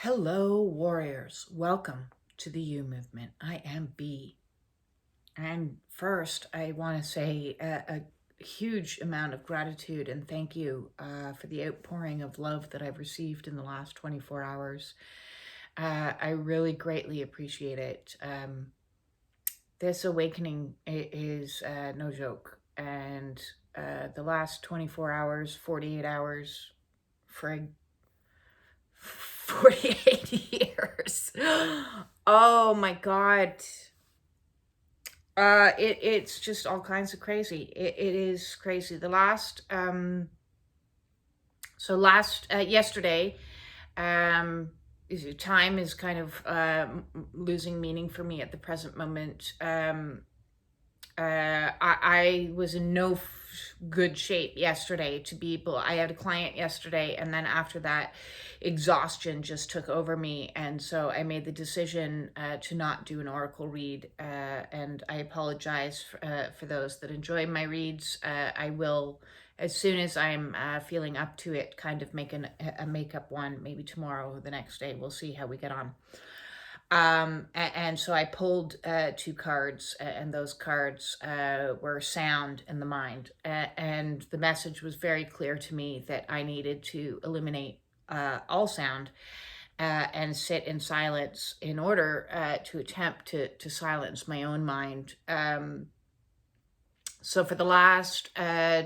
Hello, warriors. Welcome to the U movement. I am B. And first, I want to say a huge amount of gratitude and thank you for the outpouring of love that I've received in the last 24 hours. I really greatly appreciate it. This awakening is no joke. And the last 24 hours, 48 hours, for 48 years. Oh my God. It's just all kinds of crazy. It is crazy. The last, yesterday, time is kind of losing meaning for me at the present moment. I was in no good shape yesterday to be able. I had a client yesterday, and then after that, exhaustion just took over me, and so I made the decision to not do an oracle read. And I apologize for those that enjoy my reads. I will, as soon as I'm feeling up to it, kind of make a makeup one, maybe tomorrow or the next day. We'll see how we get on. And so I pulled 2 cards, and those cards were sound and the mind. And the message was very clear to me that I needed to eliminate all sound and sit in silence in order to attempt to silence my own mind. So for the last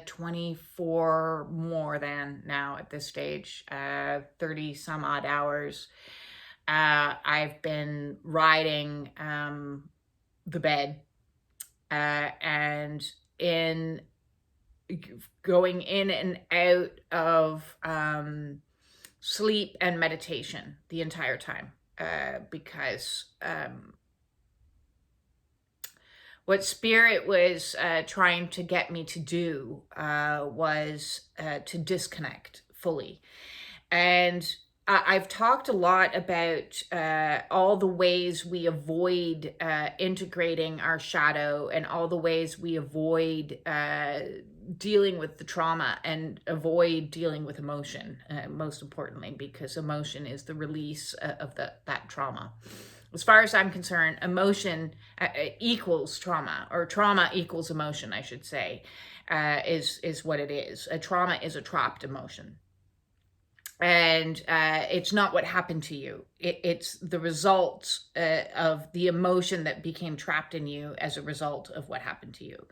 24 more than now at this stage, 30 some odd hours, I've been riding the bed and going in and out of sleep and meditation the entire time because what Spirit was trying to get me to do was to disconnect fully. And I've talked a lot about all the ways we avoid integrating our shadow and all the ways we avoid dealing with the trauma and avoid dealing with emotion, most importantly, because emotion is the release of that trauma. As far as I'm concerned, emotion equals trauma, or trauma equals emotion, I should say, is what it is. A trauma is a trapped emotion. And it's not what happened to you. It's the result of the emotion that became trapped in you as a result of what happened to you.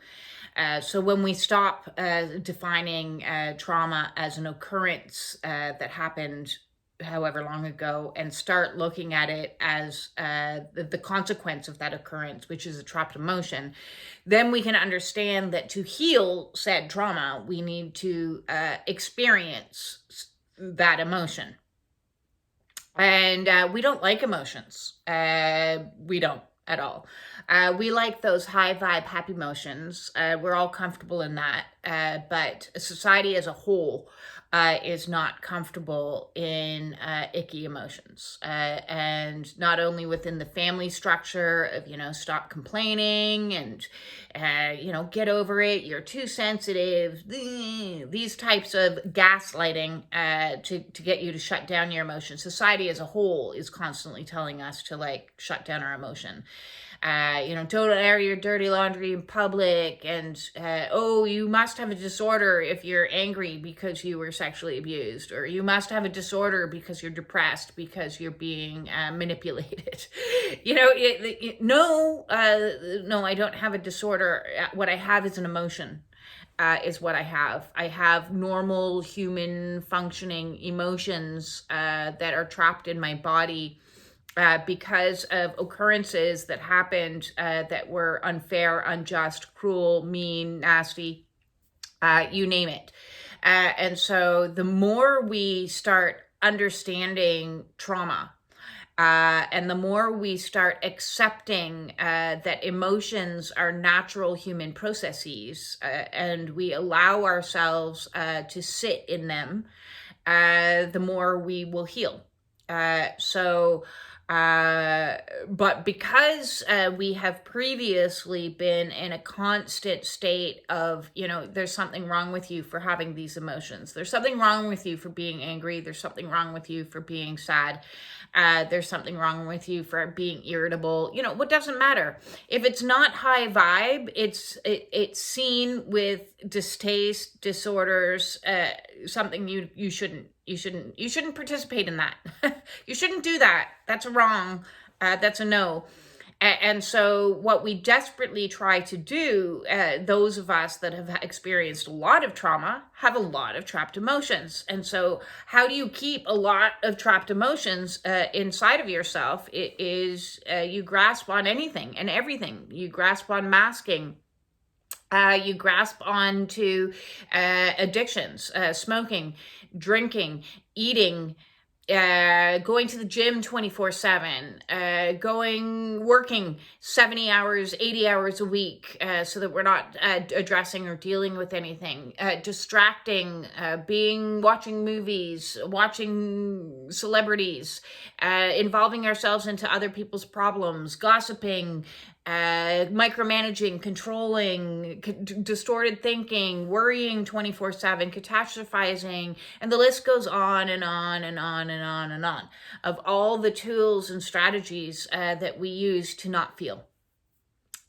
So when we stop defining trauma as an occurrence that happened however long ago and start looking at it as the consequence of that occurrence, which is a trapped emotion, then we can understand that to heal said trauma, we need to experience that emotion. And we don't like emotions. We don't at all. We like those high vibe, happy emotions. We're all comfortable in that. But society as a whole is not comfortable in icky emotions. And not only within the family structure of, stop complaining and, get over it, you're too sensitive, these types of gaslighting to get you to shut down your emotions. Society as a whole is constantly telling us to shut down our emotion. Don't air your dirty laundry in public, and you must have a disorder if you're angry because you were sexually abused, or you must have a disorder because you're depressed because you're being manipulated. No, I don't have a disorder. What I have is an emotion. Is what I have. I have normal human functioning emotions that are trapped in my body because of occurrences that happened that were unfair, unjust, cruel, mean, nasty, you name it. And so the more we start understanding trauma, and the more we start accepting that emotions are natural human processes, and we allow ourselves to sit in them, the more we will heal. So But because we have previously been in a constant state of, there's something wrong with you for having these emotions. There's something wrong with you for being angry. There's something wrong with you for being sad. There's something wrong with you for being irritable. What doesn't matter? If it's not high vibe, it's seen with distaste, disorders, something you shouldn't participate in that. You shouldn't do that. That's a wrong. That's a no. And so what we desperately try to do, those of us that have experienced a lot of trauma have a lot of trapped emotions. And so how do you keep a lot of trapped emotions inside of yourself? It is you grasp on anything and everything. You grasp on masking. You grasp onto addictions, smoking, drinking, eating, going to the gym 24/7, working 70 hours, 80 hours a week, so that we're not addressing or dealing with anything, distracting, watching movies, watching celebrities, involving ourselves into other people's problems, gossiping, micromanaging, controlling, distorted thinking, worrying 24/7, catastrophizing, and the list goes on and on and on and on and on of all the tools and strategies that we use to not feel,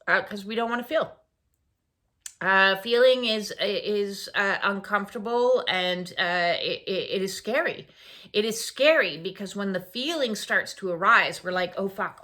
because we don't want to feel. Feeling is uncomfortable, and it is scary. It is scary because when the feeling starts to arise, we're like, oh fuck,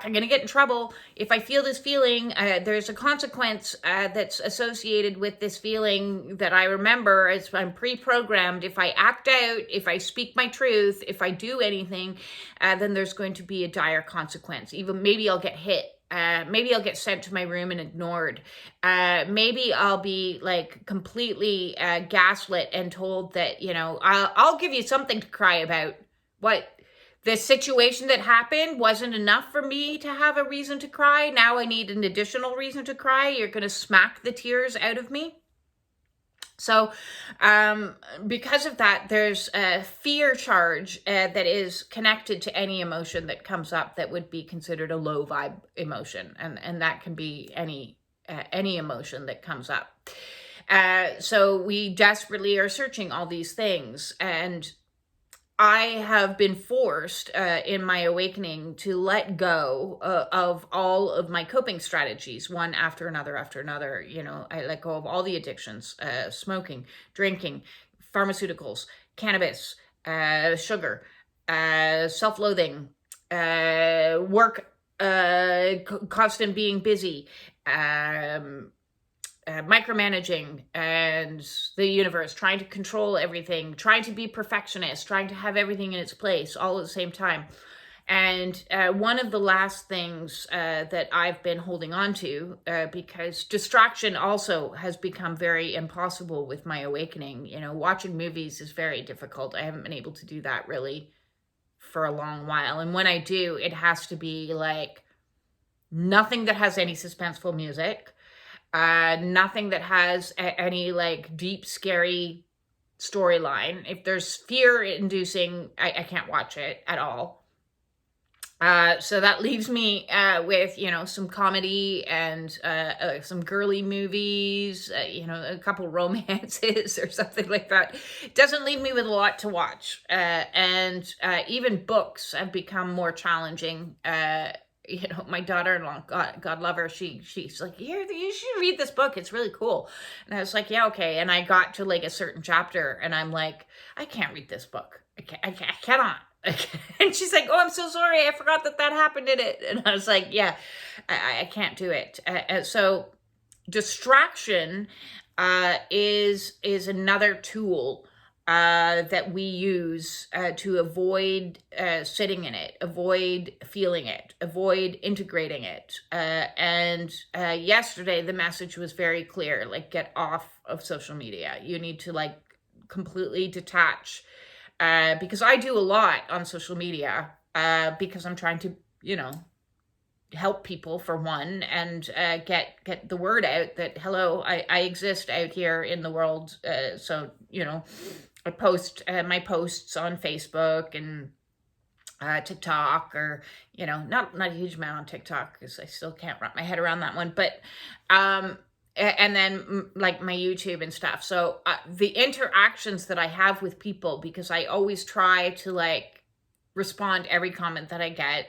I'm gonna get in trouble. If I feel this feeling, there's a consequence that's associated with this feeling that I remember as I'm pre-programmed. If I act out, if I speak my truth, if I do anything, then there's going to be a dire consequence. Even maybe I'll get hit. Maybe I'll get sent to my room and ignored. Maybe I'll be like completely gaslit and told that, I'll give you something to cry about. What? The situation that happened wasn't enough for me to have a reason to cry. Now I need an additional reason to cry. You're going to smack the tears out of me. So because of that, there's a fear charge that is connected to any emotion that comes up that would be considered a low vibe emotion. And that can be any emotion that comes up. So we desperately are searching all these things. And I have been forced in my awakening to let go of all of my coping strategies, one after another. I let go of all the addictions, smoking, drinking, pharmaceuticals, cannabis, sugar, self-loathing, work, constant being busy, micromanaging, and the universe, trying to control everything, trying to be perfectionist, trying to have everything in its place all at the same time. And one of the last things that I've been holding on to, because distraction also has become very impossible with my awakening. Watching movies is very difficult. I haven't been able to do that really for a long while. And when I do, it has to be like nothing that has any suspenseful music. Nothing that has any like deep, scary storyline. If there's fear inducing, I can't watch it at all. So that leaves me with, some comedy and some girly movies, a couple romances or something like that. It doesn't leave me with a lot to watch. And even books have become more challenging. My daughter-in-law, God love her, she's like, here, you should read this book. It's really cool. And I was like, yeah, okay. And I got to like a certain chapter and I'm like, I can't read this book. I cannot. And she's like, oh, I'm so sorry. I forgot that happened in it. And I was like, yeah, I can't do it. So distraction is another tool that we use to avoid sitting in it, avoid feeling it, avoid integrating it. And yesterday, the message was very clear, like, get off of social media. You need to like completely detach, because I do a lot on social media because I'm trying to, help people for one, and get the word out that, hello, I exist out here in the world. So, I post my posts on Facebook and TikTok, or not a huge amount on TikTok because I still can't wrap my head around that one. But and then like my YouTube and stuff. So the interactions that I have with people, because I always try to like respond to every comment that I get,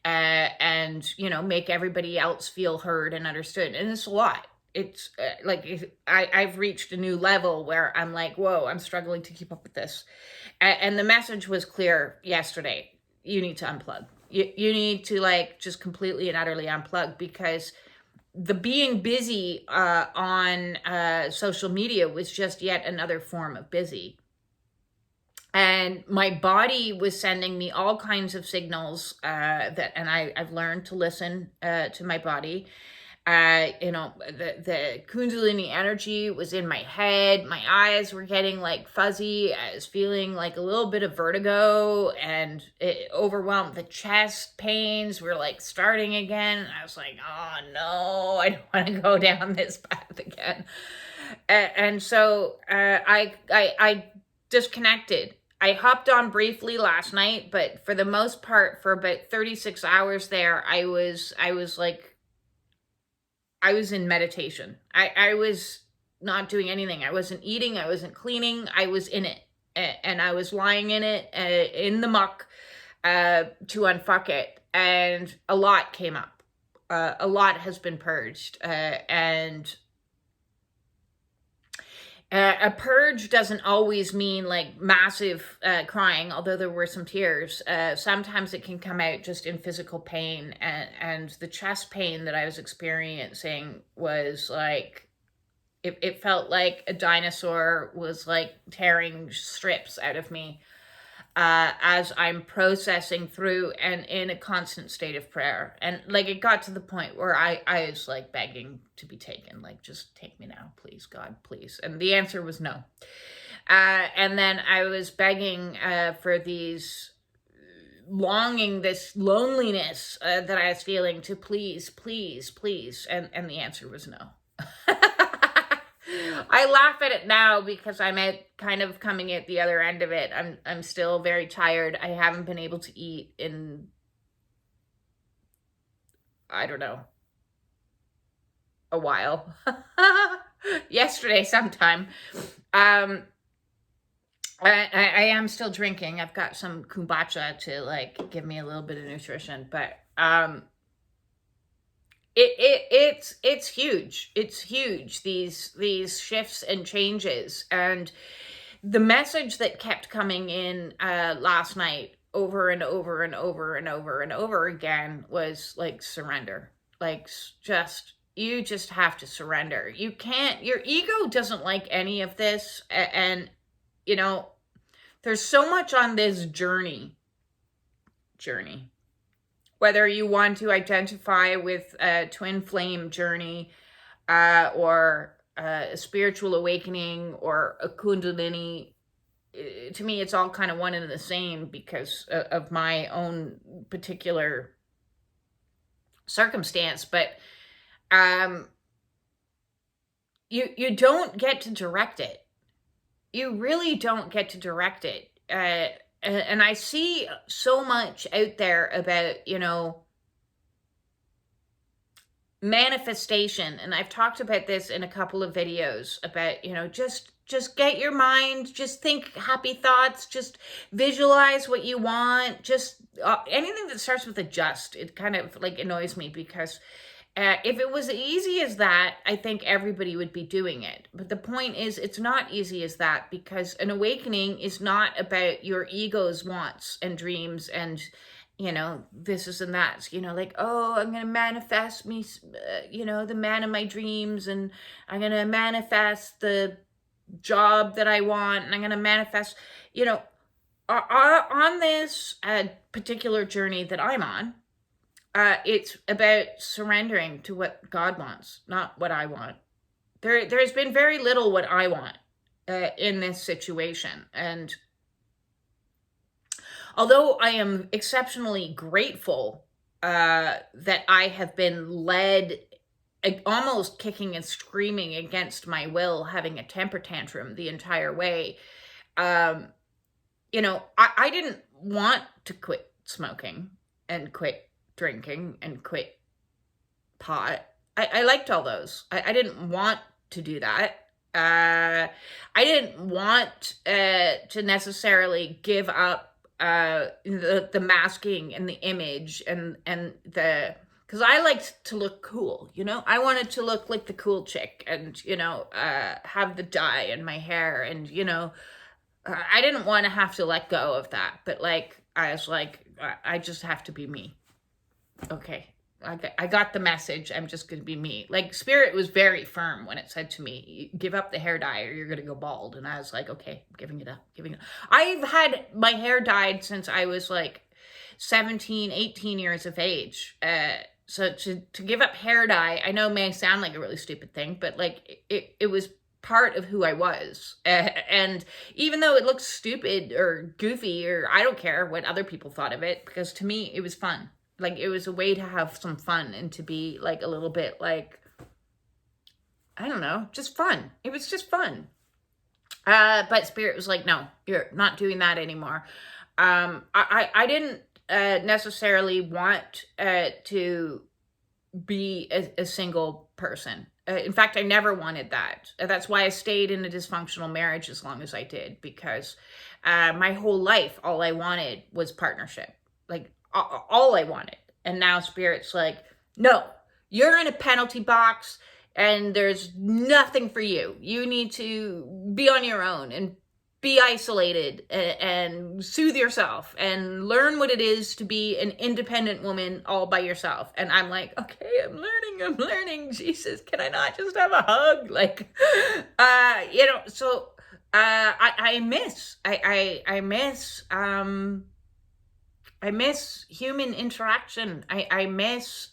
and make everybody else feel heard and understood. And it's a lot. It's I've reached a new level where I'm like, whoa, I'm struggling to keep up with this. And the message was clear yesterday. You need to unplug. You need to like just completely and utterly unplug, because the being busy on social media was just yet another form of busy. And my body was sending me all kinds of signals and I've learned to listen to my body. The Kundalini energy was in my head. My eyes were getting like fuzzy. I was feeling like a little bit of vertigo, and it overwhelmed. The chest pains were like starting again. And I was like, oh no, I don't want to go down this path again. And so I disconnected. I hopped on briefly last night, but for the most part, for about 36 hours there, I was in meditation. I was not doing anything. I wasn't eating. I wasn't cleaning. I was in it. And I was lying in it, in the muck, to unfuck it. And a lot came up. A lot has been purged. And a purge doesn't always mean like massive crying, although there were some tears. Sometimes it can come out just in physical pain, and the chest pain that I was experiencing was like, it felt like a dinosaur was like tearing strips out of me as I'm processing through and in a constant state of prayer. And like it got to the point where I was like begging to be taken, like, just take me now, please, God, please. And the answer was no. And then I was begging for these longing, this loneliness that I was feeling, to please, please, please. And the answer was no. I laugh at it now because I'm kind of coming at the other end of it. I'm still very tired. I haven't been able to eat in, I don't know, a while. Yesterday sometime. I am still drinking. I've got some kombucha to like give me a little bit of nutrition, but it's huge. It's huge, these shifts and changes. And the message that kept coming in last night over and over and over and over and over again was like, surrender. Like, you just have to surrender. You can't, your ego doesn't like any of this. And there's so much on this journey. Whether you want to identify with a twin flame journey, or a spiritual awakening, or a Kundalini, to me, it's all kind of one and the same because of my own particular circumstance. But you don't get to direct it. You really don't get to direct it. And I see so much out there about, manifestation. And I've talked about this in a couple of videos about, just get your mind, just think happy thoughts, just visualize what you want, just anything that starts with a just. It kind of like annoys me because if it was easy as that, I think everybody would be doing it. But the point is, it's not easy as that, because an awakening is not about your ego's wants and dreams and, this is and that's, like, oh, I'm going to manifest me, the man of my dreams, and I'm going to manifest the job that I want, and I'm going to manifest, on this particular journey that I'm on. It's about surrendering to what God wants, not what I want. There's been very little what I want in this situation. And although I am exceptionally grateful that I have been led, almost kicking and screaming against my will, having a temper tantrum the entire way, I didn't want to quit smoking and quit drinking and quit pot. I liked all those. I didn't want to do that. I didn't want to necessarily give up the masking and the image and the, because I liked to look cool, you know? I wanted to look like the cool chick and, you know, have the dye in my hair and, you know, I didn't want to have to let go of that. But like, I was like, I just have to be me. Okay. I got the message. I'm just going to be me. Like, Spirit was very firm when it said to me, give up the hair dye or you're going to go bald. And I was like, okay, I'm giving it up. I've had my hair dyed since I was like 17, 18 years of age. So to give up hair dye, I know it may sound like a really stupid thing, but like it was part of who I was. And even though it looks stupid or goofy, or I don't care what other people thought of it, because to me, it was fun. Like, it was a way to have some fun and to be like a little bit like, I don't know, just fun. It was just fun. But Spirit was like, no, you're not doing that anymore. I didn't necessarily want to be a single person. In fact, I never wanted that. That's why I stayed in a dysfunctional marriage as long as I did, because my whole life, all I wanted was partnership. Like, all I wanted. And now Spirit's like, no, you're in a penalty box and there's nothing for you. You need to be on your own and be isolated and soothe yourself and learn what it is to be an independent woman all by yourself. And I'm like, okay, I'm learning. Jesus, can I not just have a hug? Like, you know, so I miss human interaction. I miss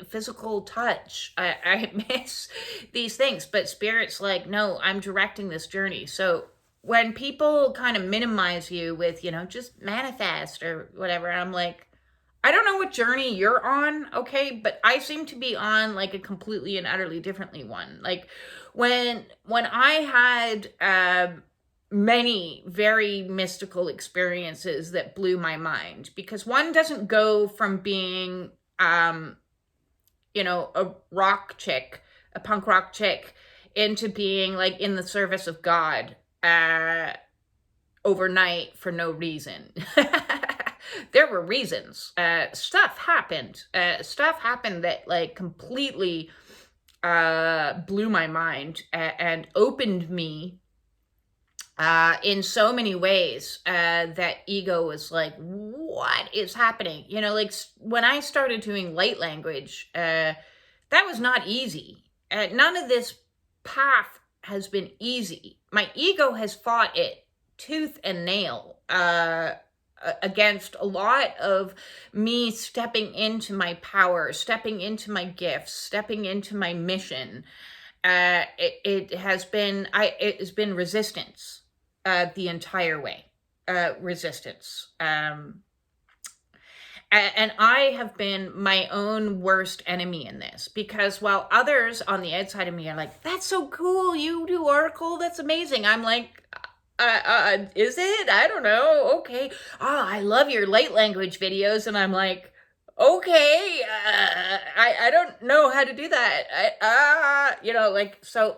physical touch. I miss these things. But Spirit's like, no, I'm directing this journey. So when people kind of minimize you with, you know, just manifest or whatever, I'm like, I don't know what journey you're on, okay? But I seem to be on like a completely and utterly differently one. Like when I had many very mystical experiences that blew my mind, because one doesn't go from being, you know, a rock chick, a punk rock chick, into being like in the service of God overnight for no reason. There were reasons. Stuff happened that like completely blew my mind and opened me in so many ways that ego was like, what is happening? You know, like when I started doing light language, that was not easy. None of this path has been easy. My ego has fought it tooth and nail against a lot of me stepping into my power, stepping into my gifts, stepping into my mission. It has been resistance the entire way. Resistance. And I have been my own worst enemy in this, because while others on the outside of me are like, that's so cool, you do Oracle, that's amazing. I'm like, is it? I don't know. Okay. I love your light language videos. And I'm like, okay, I don't know how to do that. You know, like, so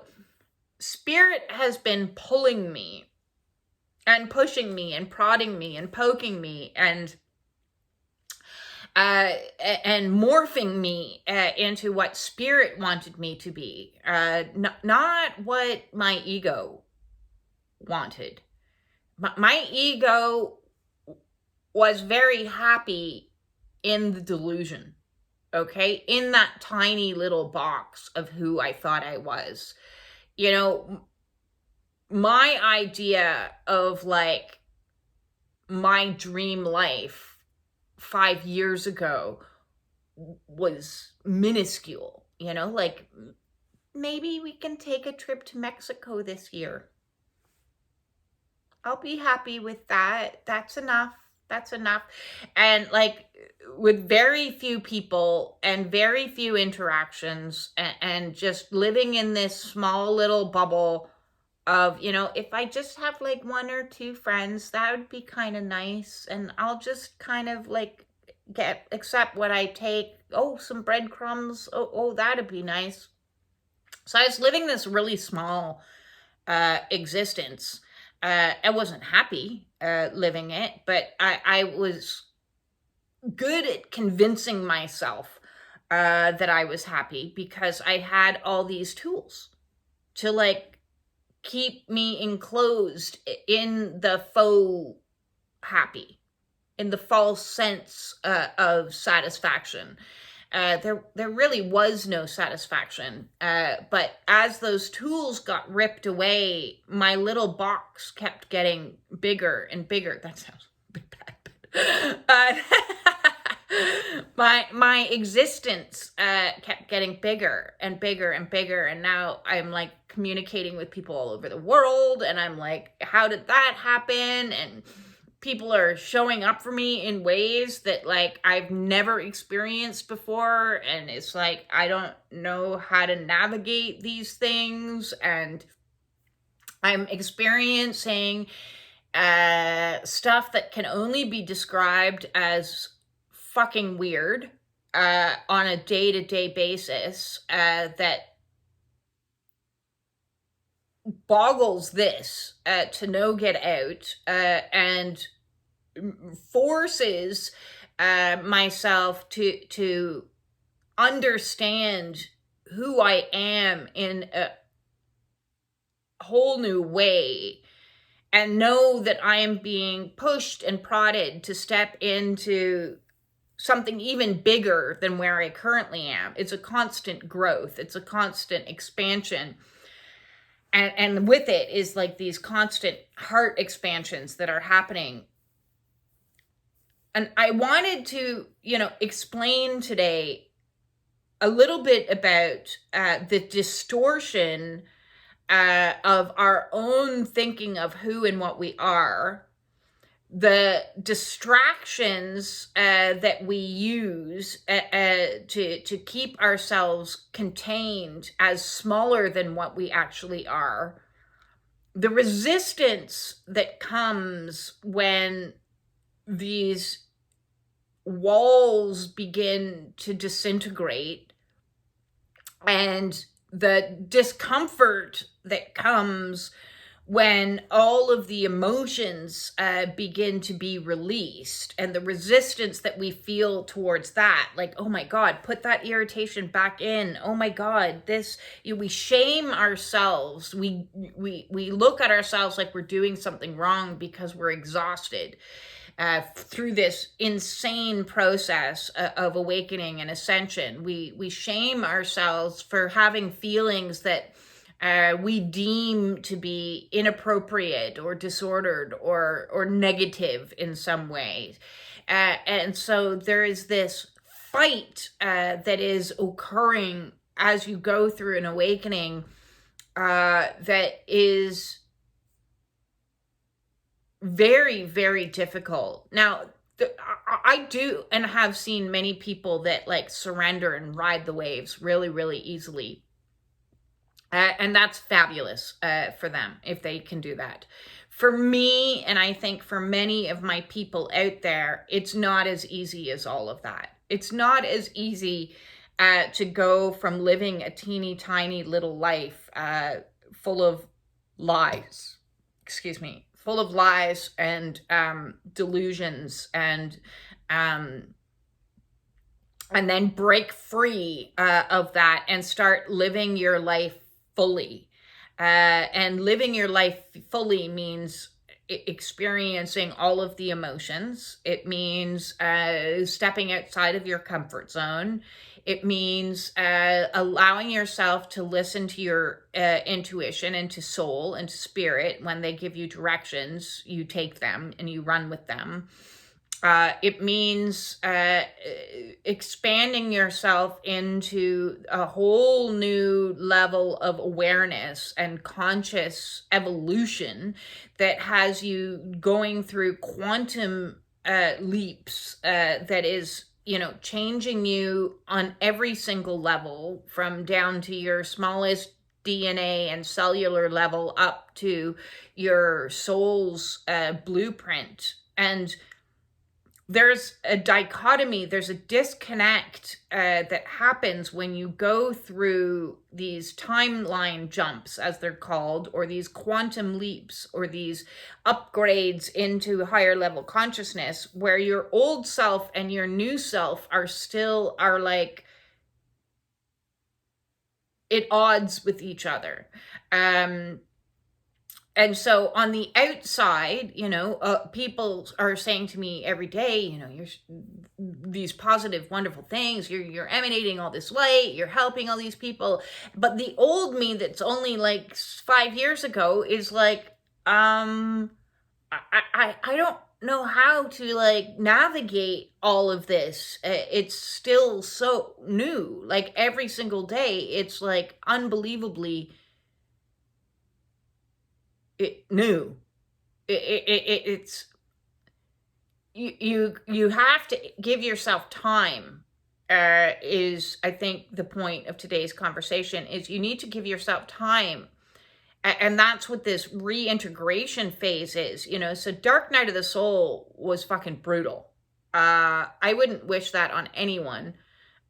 Spirit has been pulling me and pushing me and prodding me and poking me and morphing me into what Spirit wanted me to be, not what my ego wanted. My ego was very happy in the delusion, okay? In that tiny little box of who I thought I was. You know, my idea of like my dream life 5 years ago was minuscule, you know, like maybe we can take a trip to Mexico this year. I'll be happy with that. That's enough. And like with very few people and very few interactions and just living in this small little bubble of, if I just have like one or two friends, that would be kind of nice. And I'll just kind of like accept what I take. Oh, some breadcrumbs. Oh, that'd be nice. So I was living this really small existence. I wasn't happy living it, but I was good at convincing myself that I was happy because I had all these tools to like keep me enclosed in the faux happy, in the false sense of satisfaction. There really was no satisfaction. But as those tools got ripped away, my little box kept getting bigger and bigger. That sounds a bit bad. My existence kept getting bigger and bigger and bigger. And now I'm like communicating with people all over the world. And I'm like, how did that happen? And people are showing up for me in ways that like I've never experienced before, and it's like I don't know how to navigate these things, and I'm experiencing stuff that can only be described as fucking weird on a day-to-day basis that boggles this to no get out and forces myself to understand who I am in a whole new way, and know that I am being pushed and prodded to step into something even bigger than where I currently am. It's a constant growth. It's a constant expansion. And with it is like these constant heart expansions that are happening. And I wanted to, explain today a little bit about the distortion of our own thinking of who and what we are, the distractions that we use to keep ourselves contained as smaller than what we actually are, the resistance that comes when these walls begin to disintegrate, and the discomfort that comes when all of the emotions begin to be released, and the resistance that we feel towards that, like, oh my God, put that irritation back in. Oh my God, this, we shame ourselves. We look at ourselves like we're doing something wrong because we're exhausted through this insane process of awakening and ascension. We shame ourselves for having feelings that we deem to be inappropriate or disordered or negative in some ways. And so there is this fight that is occurring as you go through an awakening that is very, very difficult. Now, I do and have seen many people that like surrender and ride the waves really, really easily. And that's fabulous for them if they can do that. For me, and I think for many of my people out there, it's not as easy as all of that. It's not as easy to go from living a teeny tiny little life full of lies, full of lies and delusions, and then break free of that and start living your life fully. And living your life fully means experiencing all of the emotions. It means stepping outside of your comfort zone. It means allowing yourself to listen to your intuition and to soul and to spirit. When they give you directions, you take them and you run with them. It means expanding yourself into a whole new level of awareness and conscious evolution that has you going through quantum leaps that is, changing you on every single level, from down to your smallest DNA and cellular level up to your soul's blueprint. And there's a dichotomy, there's a disconnect that happens when you go through these timeline jumps, as they're called, or these quantum leaps, or these upgrades into higher level consciousness, where your old self and your new self are like at odds with each other. And so on the outside, people are saying to me every day, you're these positive, wonderful things. You're emanating all this light. You're helping all these people. But the old me that's only like 5 years ago is like, I don't know how to like navigate all of this. It's still so new. Like every single day, it's like unbelievably new. It's you have to give yourself time. Is I think the point of today's conversation is you need to give yourself time, and that's what this reintegration phase is. So Dark Night of the Soul was fucking brutal. I wouldn't wish that on anyone,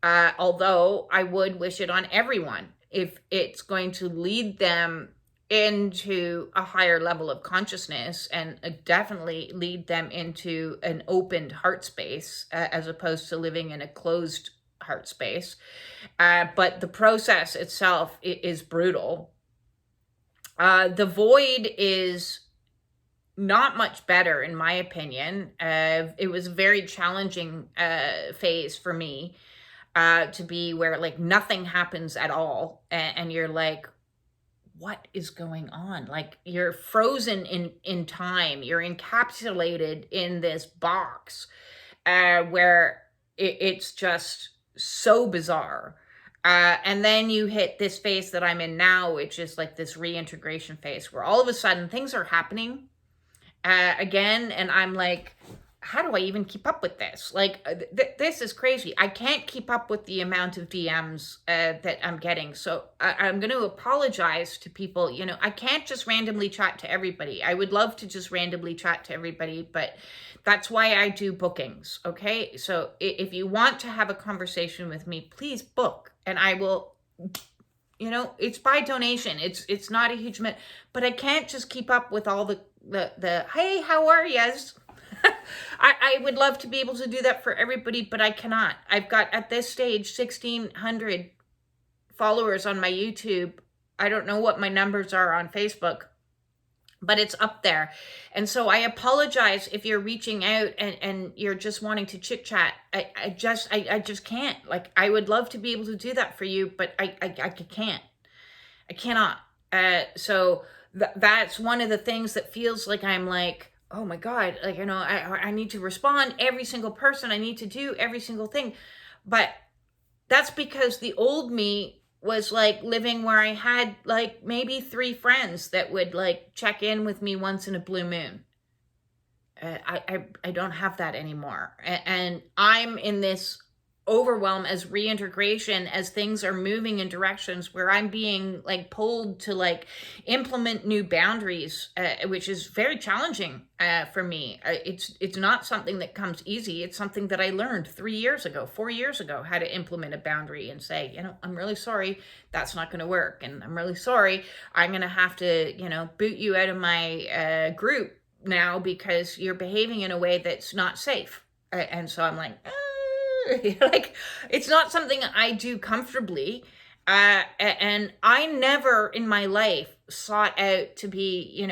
although I would wish it on everyone if it's going to lead them into a higher level of consciousness, and definitely lead them into an opened heart space, as opposed to living in a closed heart space. But the process itself is brutal. The void is not much better, in my opinion. It was a very challenging phase for me, to be where like nothing happens at all, and you're like, what is going on? Like you're frozen in time. You're encapsulated in this box, where it's just so bizarre. And then you hit this phase that I'm in now, which is like this reintegration phase, where all of a sudden things are happening again, and I'm like, how do I even keep up with this? Like, this is crazy. I can't keep up with the amount of DMs that I'm getting. So I'm going to apologize to people. I can't just randomly chat to everybody. I would love to just randomly chat to everybody, but that's why I do bookings. Okay. So if you want to have a conversation with me, please book, and I will, it's by donation. It's not a huge amount, but I can't just keep up with all the hey, how are yous? I would love to be able to do that for everybody, but I cannot. I've got, at this stage, 1,600 followers on my YouTube. I don't know what my numbers are on Facebook, but it's up there. And so I apologize if you're reaching out and you're just wanting to chit chat. I just can't. Like, I would love to be able to do that for you, but I can't. I cannot. So that's one of the things that feels like I'm like, oh my God, like, I need to respond every single person. I need to do every single thing. But that's because the old me was like living where I had like maybe 3 friends that would like check in with me once in a blue moon. I don't have that anymore. And I'm in this overwhelm as reintegration, as things are moving in directions where I'm being like pulled to like implement new boundaries, which is very challenging for me. It's not something that comes easy. It's something that I learned 3 years ago, 4 years ago, how to implement a boundary and say, I'm really sorry, that's not going to work. And I'm really sorry, I'm going to have to, boot you out of my group now because you're behaving in a way that's not safe. And so I'm like, like, it's not something I do comfortably. And I never in my life sought out to be,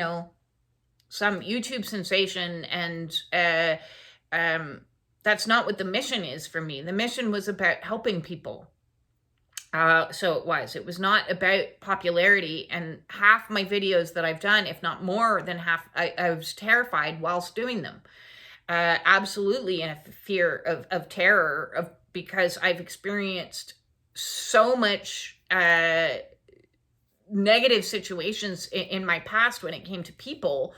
some YouTube sensation. And that's not what the mission is for me. The mission was about helping people. So it was not about popularity. And half my videos that I've done, if not more than half, I was terrified whilst doing them. Absolutely in a fear of terror, because I've experienced so much negative situations in my past when it came to people.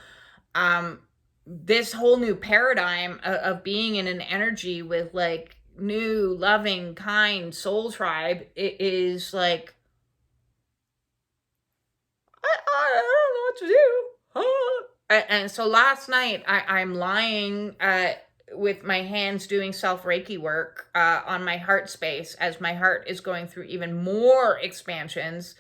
This whole new paradigm of being in an energy with like new, loving, kind soul tribe is like, I don't know what to do. And so last night I'm lying with my hands doing self-Reiki work on my heart space as my heart is going through even more expansions.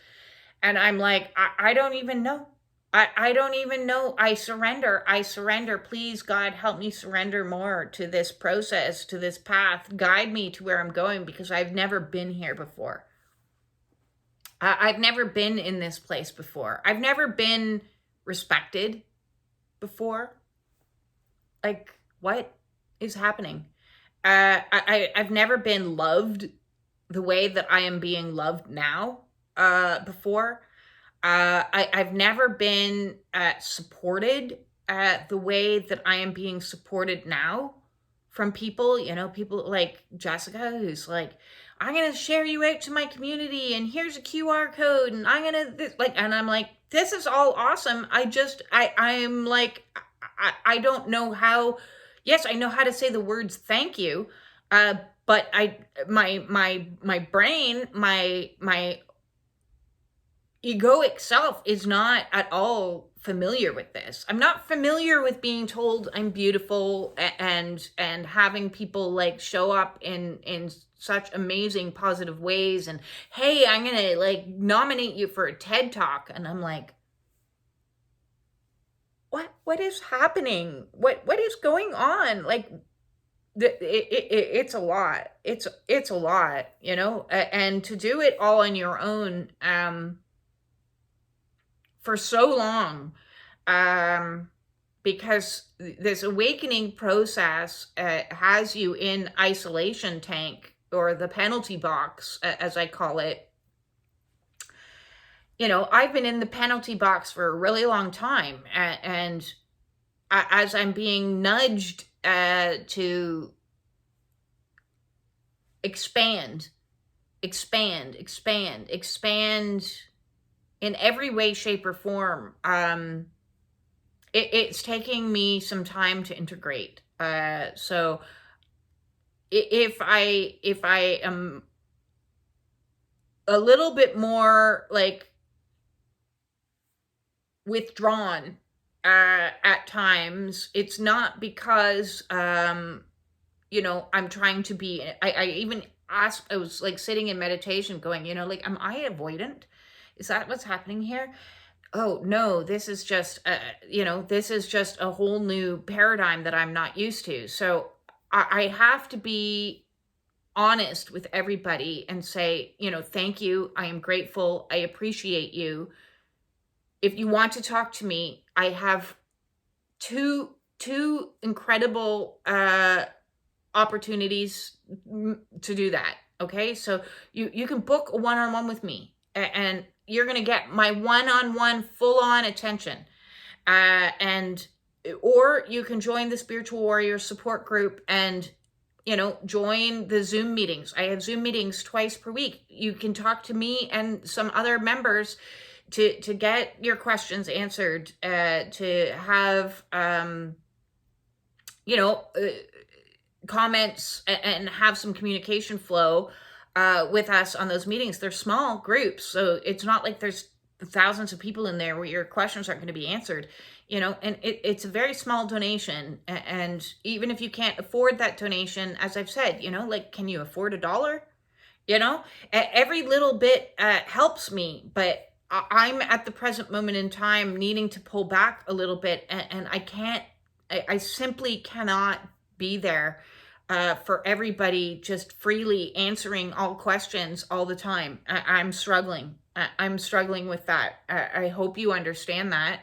And I'm like, I don't even know. I don't even know. I surrender. I surrender. Please, God, help me surrender more to this process, to this path. Guide me to where I'm going, because I've never been here before. I've never been in this place before. I've never been respected before. Like, what is happening? I've never been loved the way that I am being loved now before. I've never been supported the way that I am being supported now from people, people like Jessica, who's like, I'm going to share you out to my community, and here's a QR code, and and I'm like, this is all awesome. I'm like, I don't know how. Yes, I know how to say the words thank you, but my brain, my egoic self is not at all familiar with this. I'm not familiar with being told I'm beautiful and having people like show up in such amazing positive ways, and hey, I'm gonna like nominate you for a TED Talk, and I'm like, what is happening? What is going on? Like, it's a lot. It's a lot, and to do it all on your own for so long, because this awakening process has you in isolation tank, or the penalty box, as I call it. I've been in the penalty box for a really long time, and as I'm being nudged to expand in every way, shape, or form, it's taking me some time to integrate. So if I am a little bit more like withdrawn at times, it's not because I'm trying to be. I even asked. I was like sitting in meditation, going, like, am I avoidant? Is that what's happening here? Oh no, this is just a whole new paradigm that I'm not used to. So I have to be honest with everybody and say, thank you. I am grateful. I appreciate you. If you want to talk to me, I have two incredible opportunities to do that. Okay, so you can book a one-on-one with me, and you're gonna get my one-on-one full-on attention, or you can join the Spiritual Warrior support group and join the Zoom meetings. I have Zoom meetings twice per week. You can talk to me and some other members to get your questions answered, to have comments and have some communication flow with us on those meetings. They're small groups, so it's not like there's thousands of people in there where your questions aren't going to be answered, and it's a very small donation. And even if you can't afford that donation, as I've said, like, can you afford $1? Every little bit helps me, but I'm at the present moment in time needing to pull back a little bit, and I simply cannot be there for everybody just freely answering all questions all the time. I'm struggling. I'm struggling with that. I hope you understand that.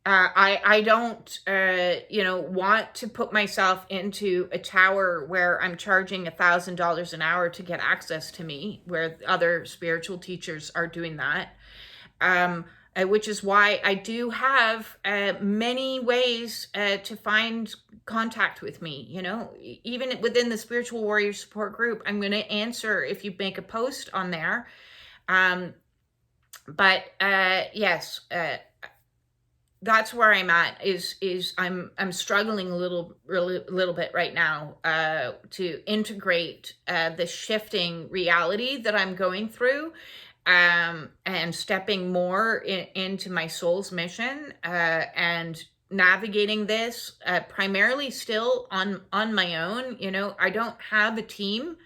I don't, want to put myself into a tower where I'm charging $1,000 an hour to get access to me, where other spiritual teachers are doing that. Which is why I do have many ways to find contact with me. Even within the Spiritual Warrior support group, I'm going to answer if you make a post on there. But yes, that's where I'm at. Is I'm struggling a little bit right now to integrate the shifting reality that I'm going through, and stepping more into my soul's mission, and navigating this primarily still on my own. I don't have a team.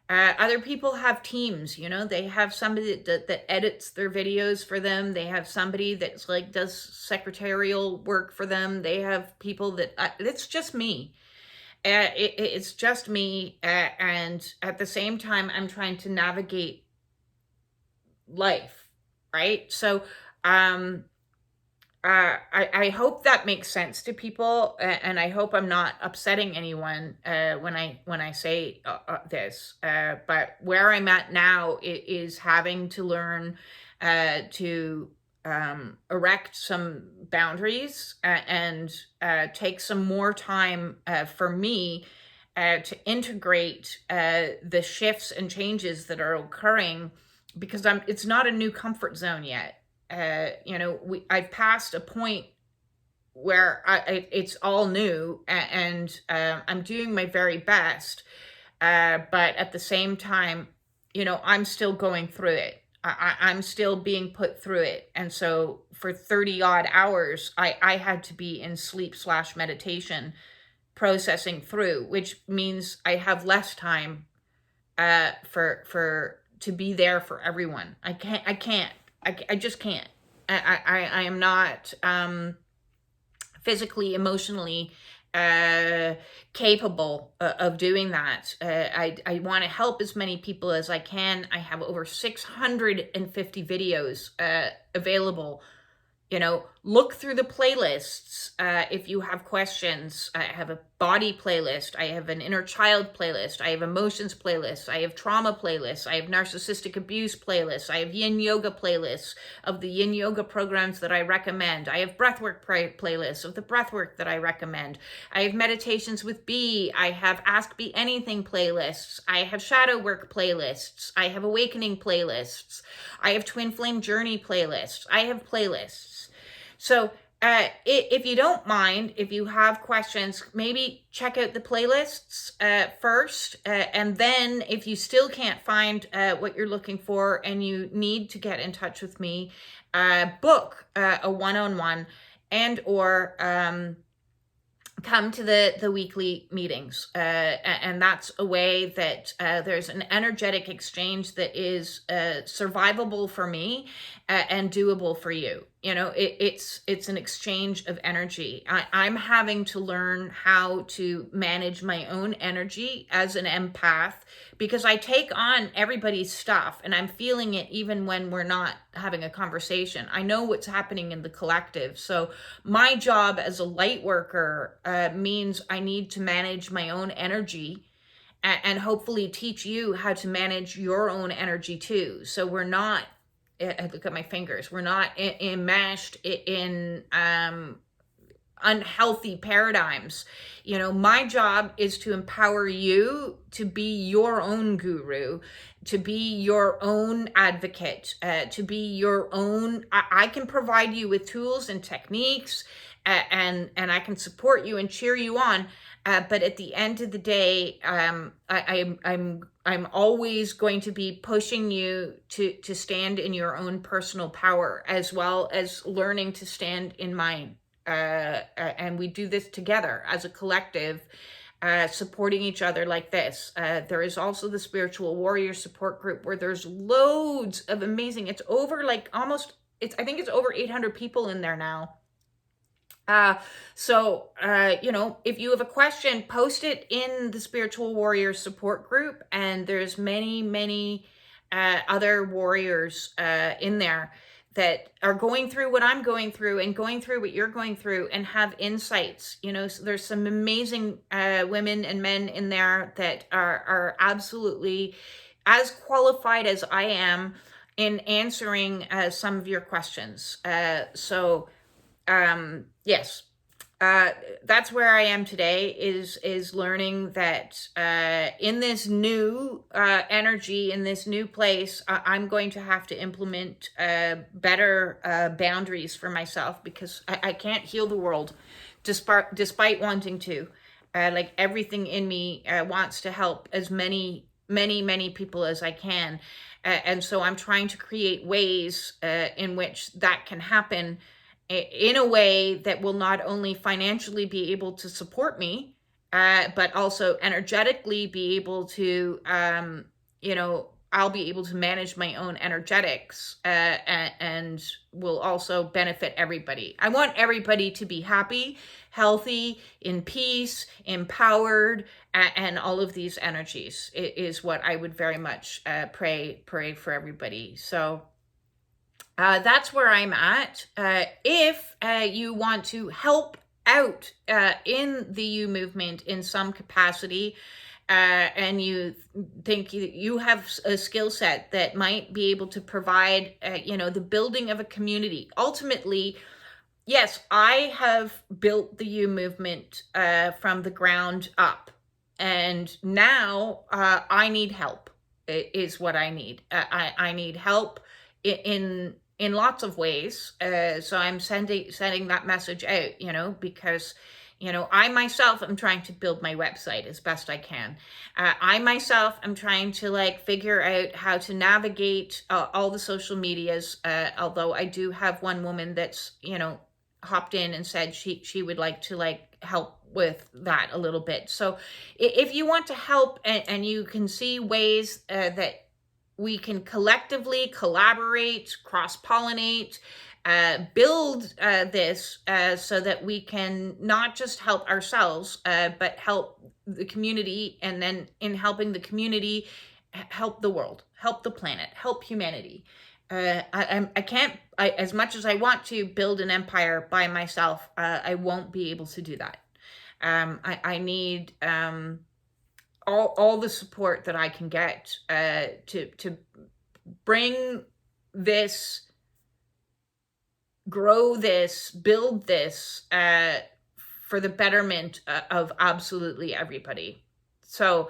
Other people have teams. They have somebody that edits their videos for them. They have somebody that's like does secretarial work for them. They have people that it's just me. It's just me, and at the same time, I'm trying to navigate life, right? So, I hope that makes sense to people, and I hope I'm not upsetting anyone when I say this. But where I'm at now is having to learn to erect some boundaries, and take some more time for me to integrate the shifts and changes that are occurring, because it's not a new comfort zone yet. I've passed a point where it's all new, and I'm doing my very best, but at the same time, I'm still going through it. I'm still being put through it. And so for 30 odd hours, I had to be in sleep/meditation processing through, which means I have less time to be there for everyone. I just can't. I am not physically, emotionally capable of doing that. I want to help as many people as I can. I have over 650 videos available. Look through the playlists if you have questions. I have a body playlist. I have an inner child playlist. I have emotions playlists. I have trauma playlists. I have narcissistic abuse playlists. I have yin yoga playlists of the yin yoga programs that I recommend. I have breathwork playlists of the breathwork that I recommend. I have meditations with B. I have Ask Me Anything playlists. I have shadow work playlists. I have awakening playlists. I have twin flame journey playlists. I have playlists. So if you don't mind, if you have questions, maybe check out the playlists first. And then if you still can't find what you're looking for and you need to get in touch with me, book a one-on-one, and/or come to the weekly meetings. And that's a way that there's an energetic exchange that is survivable for me and doable for you. It's an exchange of energy. I'm having to learn how to manage my own energy as an empath, because I take on everybody's stuff and I'm feeling it even when we're not having a conversation. I know what's happening in the collective. So my job as a light worker means I need to manage my own energy and hopefully teach you how to manage your own energy too. So we're not, look at my fingers, we're not enmeshed in unhealthy paradigms. My job is to empower you to be your own guru, to be your own advocate, to be your own. I can provide you with tools and techniques, and I can support you and cheer you on. But at the end of the day, I'm always going to be pushing you to stand in your own personal power, as well as learning to stand in mine. And we do this together as a collective, supporting each other like this. There is also the Spiritual Warrior Support Group, where there's loads of amazing, I think it's over 800 people in there now. So if you have a question, post it in the Spiritual Warrior Support Group, and there's many other warriors in there that are going through what I'm going through and going through what you're going through and have insights. So there's some amazing women and men in there that are absolutely as qualified as I am in answering some of your questions. Yes, that's where I am today, is learning that in this new energy, in this new place, I'm going to have to implement better boundaries for myself, because I can't heal the world despite wanting to. Like everything in me wants to help as many many people as I can. And so I'm trying to create ways in which that can happen in a way that will not only financially be able to support me, but also energetically be able to, I'll be able to manage my own energetics, and will also benefit everybody. I want everybody to be happy, healthy, in peace, empowered, and all of these energies is what I would very much pray for everybody. So that's where I'm at. If you want to help out in the U movement in some capacity, and you think you have a skill set that might be able to provide, the building of a community. Ultimately, yes, I have built the U movement from the ground up. And now I need help, is what I need. I need help in lots of ways. So I'm sending that message out, because I myself am trying to build my website as best I can. I myself am trying to figure out how to navigate all the social medias. Although I do have one woman that's, hopped in and said she would like to help with that a little bit. So if you want to help and you can see ways that we can collectively collaborate, cross-pollinate, build this so that we can not just help ourselves, but help the community, and then in helping the community, help the world, help the planet, help humanity. I can't, as much as I want to build an empire by myself, I won't be able to do that. I need all the support that I can get to bring this, grow this, build this for the betterment of absolutely everybody. So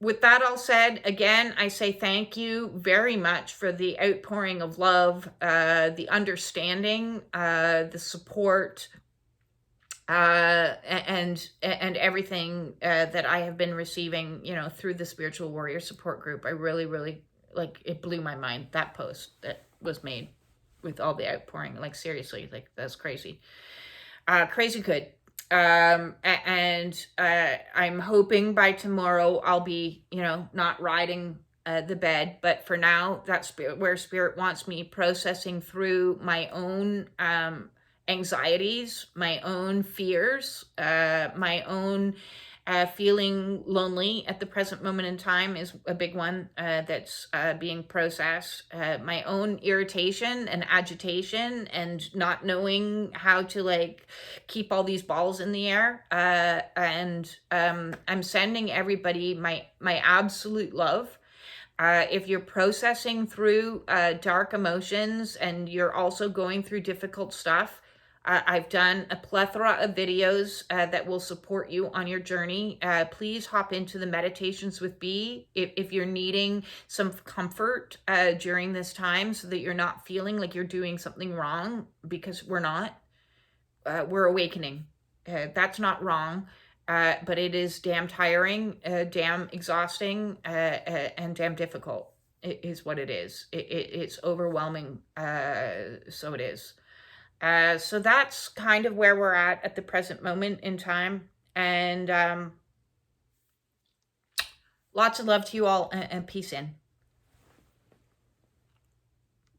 with that all said, again, I say thank you very much for the outpouring of love, the understanding, the support, and everything that I have been receiving, through the Spiritual Warrior Support Group. I really, really, it blew my mind, that post that was made with all the outpouring. Seriously, that's crazy. Crazy good. And I'm hoping by tomorrow I'll be, not riding the bed, but for now, that's where Spirit wants me, processing through my own anxieties, my own fears, my own feeling lonely at the present moment in time is a big one that's being processed. My own irritation and agitation and not knowing how to keep all these balls in the air. And I'm sending everybody my absolute love. If you're processing through dark emotions and you're also going through difficult stuff, I've done a plethora of videos that will support you on your journey. Please hop into the Meditations with B if you're needing some comfort during this time, so that you're not feeling like you're doing something wrong, because we're not. We're awakening. That's not wrong. But it is damn tiring, damn exhausting, and damn difficult. It is what it is. It's overwhelming. So it is. So that's kind of where we're at the present moment in time. And lots of love to you all, and peace in.